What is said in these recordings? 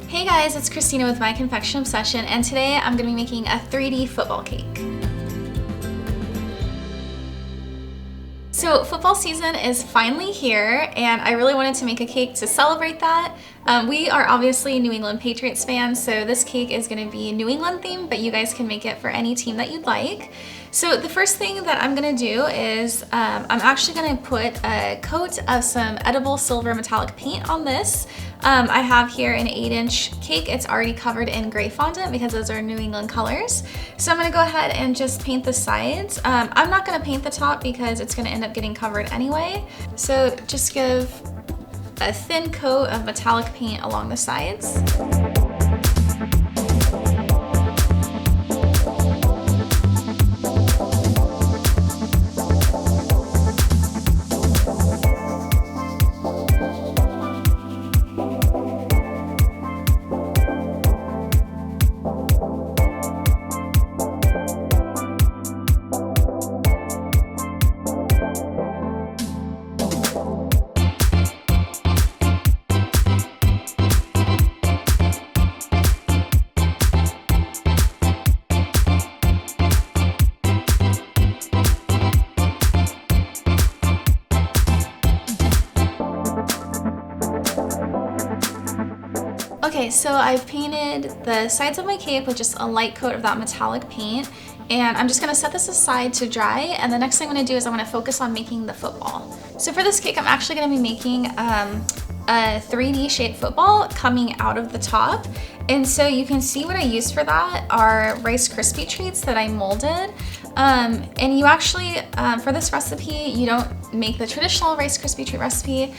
Hey guys, it's Christina with My Confection Obsession, and today I'm going to be making a 3D football cake. So football season is finally here, and I really wanted to make a cake to celebrate that. We are obviously New England Patriots fans, so this cake is going to be New England themed, but you guys can make it for any team that you'd like. So the first thing that I'm going to do is I'm actually going to put a coat of some edible silver metallic paint on this. I have here an 8-inch cake. It's already covered in gray fondant because those are New England colors. So I'm going to go ahead and just paint the sides. I'm not going to paint the top because it's going to end up getting covered anyway. So just give a thin coat of metallic paint along the sides. Okay, so I've painted the sides of my cake with just a light coat of that metallic paint, and I'm just gonna set this aside to dry, and the next thing I'm gonna do is I'm gonna focus on making the football. So for this cake, I'm actually gonna be making a 3D shaped football coming out of the top. And so you can see what I used for that are Rice Krispy Treats that I molded. And you actually, for this recipe, you don't make the traditional Rice Krispy Treat recipe.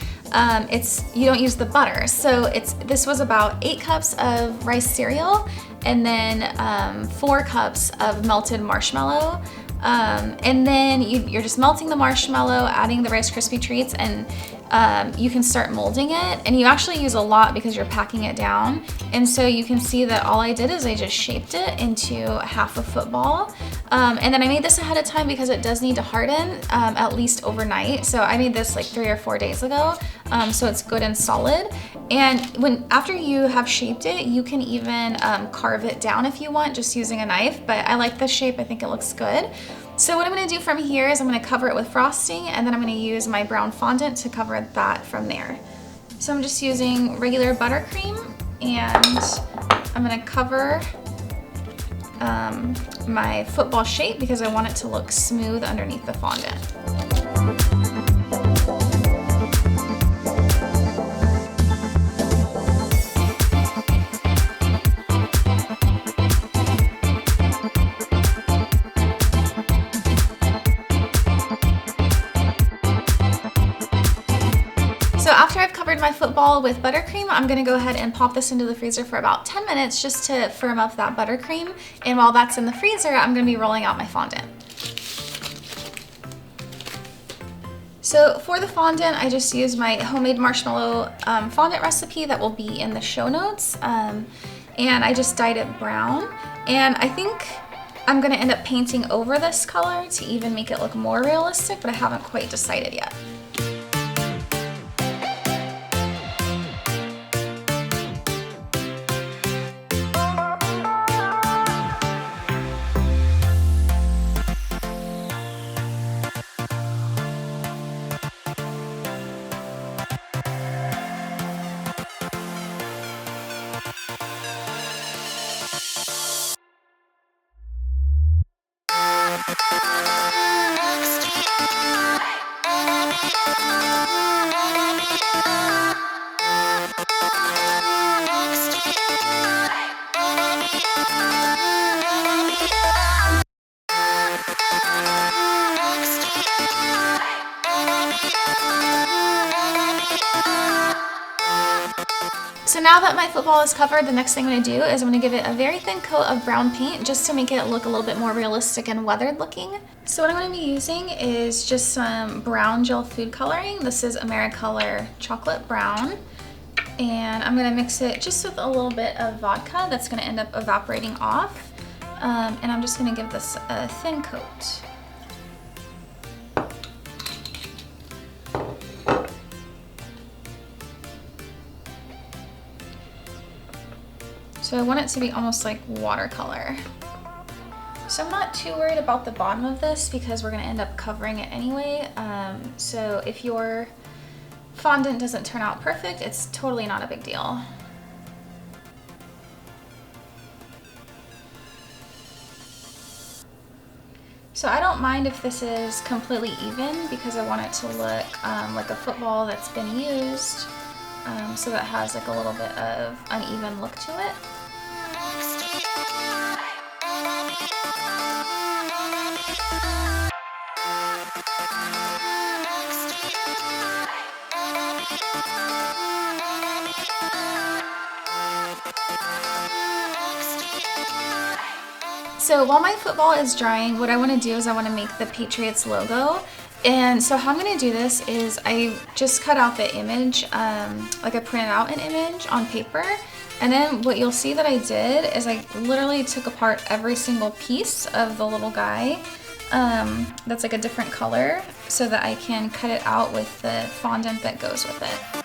You don't use the butter. So this was about 8 cups of rice cereal and then 4 cups of melted marshmallow. And then you're just melting the marshmallow, adding the Rice Krispy Treats, and you can start molding it. And you actually use a lot because you're packing it down. And so you can see that all I did is I just shaped it into half a football. And then I made this ahead of time because it does need to harden at least overnight. So I made this like 3 or 4 days ago. So it's good and solid. And after you have shaped it, you can even carve it down if you want, just using a knife. But I like this shape, I think it looks good. So what I'm gonna do from here is I'm gonna cover it with frosting, and then I'm gonna use my brown fondant to cover that from there. So I'm just using regular buttercream, and I'm gonna cover my football shape because I want it to look smooth underneath the fondant. So after I've covered my football with buttercream, I'm gonna go ahead and pop this into the freezer for about 10 minutes just to firm up that buttercream. And while that's in the freezer, I'm gonna be rolling out my fondant. So for the fondant, I just used my homemade marshmallow fondant recipe that will be in the show notes. And I just dyed it brown. And I think I'm gonna end up painting over this color to even make it look more realistic, but I haven't quite decided yet. So now that my football is covered, the next thing I'm going to do is I'm going to give it a very thin coat of brown paint just to make it look a little bit more realistic and weathered looking. So what I'm going to be using is just some brown gel food coloring. This is Americolor Chocolate Brown. And I'm going to mix it just with a little bit of vodka that's going to end up evaporating off. And I'm just going to give this a thin coat. So I want it to be almost like watercolor. So I'm not too worried about the bottom of this because we're gonna end up covering it anyway. So if your fondant doesn't turn out perfect, it's totally not a big deal. So I don't mind if this is completely even because I want it to look like a football that's been used, so that has like a little bit of uneven look to it. So while my football is drying, what I want to do is I want to make the Patriots logo. And so how I'm going to do this is I just cut out the image, like I printed out an image on paper. And then what you'll see that I did is I literally took apart every single piece of the little guy that's like a different color so that I can cut it out with the fondant that goes with it.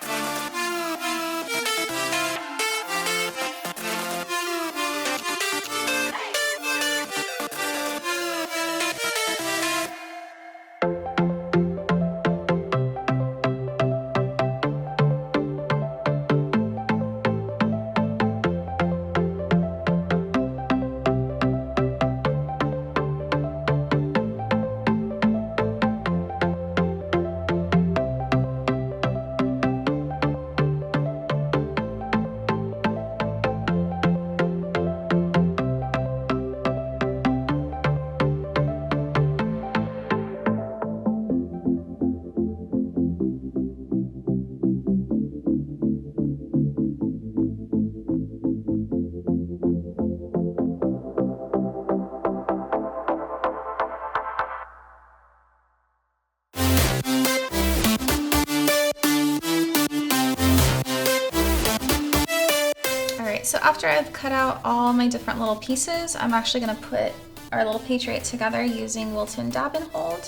So after I've cut out all my different little pieces, I'm actually going to put our little Patriot together using Wilton Dab and Hold.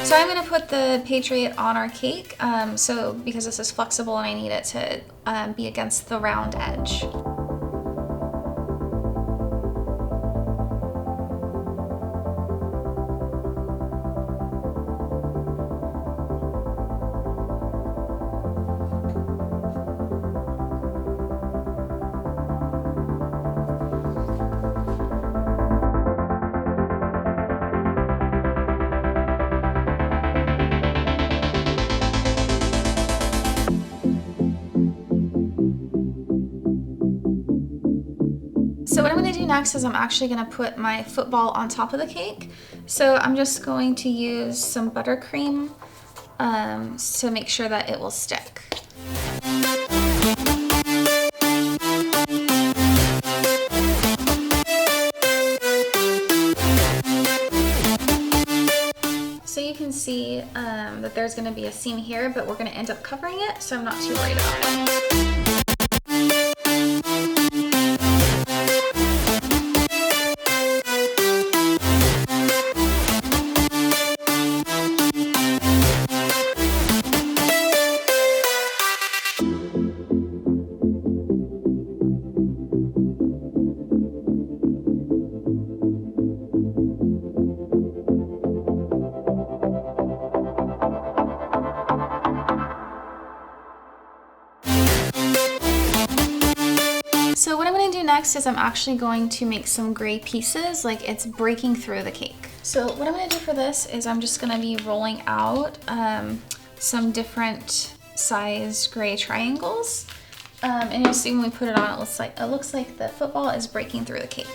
So I'm going to put the Patriot on our cake, so because this is flexible and I need it to be against the round edge. So what I'm going to do next is I'm actually going to put my football on top of the cake. So I'm just going to use some buttercream to make sure that it will stick. So you can see that there's going to be a seam here, but we're going to end up covering it, so I'm not too worried about it. So what I'm going to do next is I'm actually going to make some gray pieces, like it's breaking through the cake. So what I'm going to do for this is I'm just going to be rolling out some different size gray triangles. And you'll see when we put it on, it looks like the football is breaking through the cake.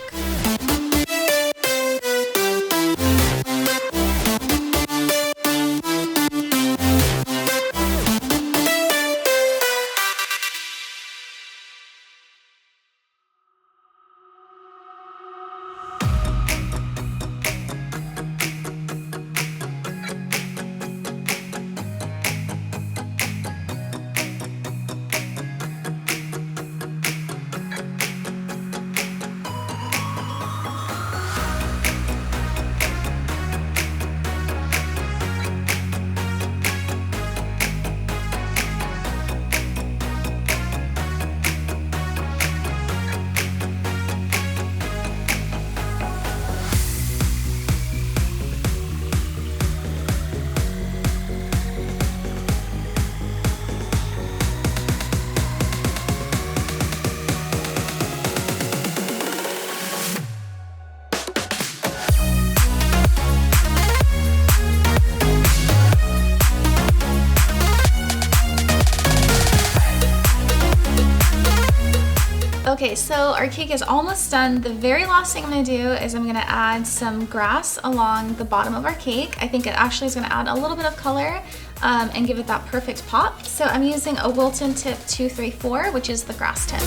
Okay, so our cake is almost done. The very last thing I'm gonna do is I'm gonna add some grass along the bottom of our cake. I think it actually is gonna add a little bit of color and give it that perfect pop. So I'm using a Wilton tip 234, which is the grass tip.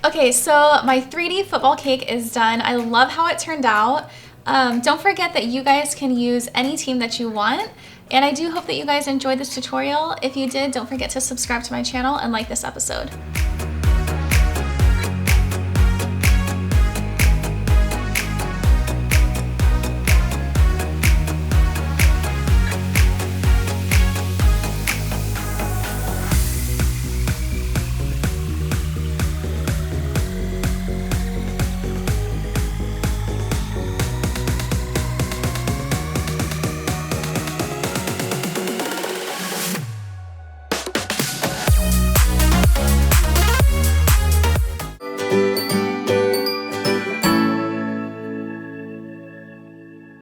Okay, so my 3D football cake is done. I love how it turned out. Don't forget that you guys can use any team that you want. And I do hope that you guys enjoyed this tutorial. If you did, don't forget to subscribe to my channel and like this episode.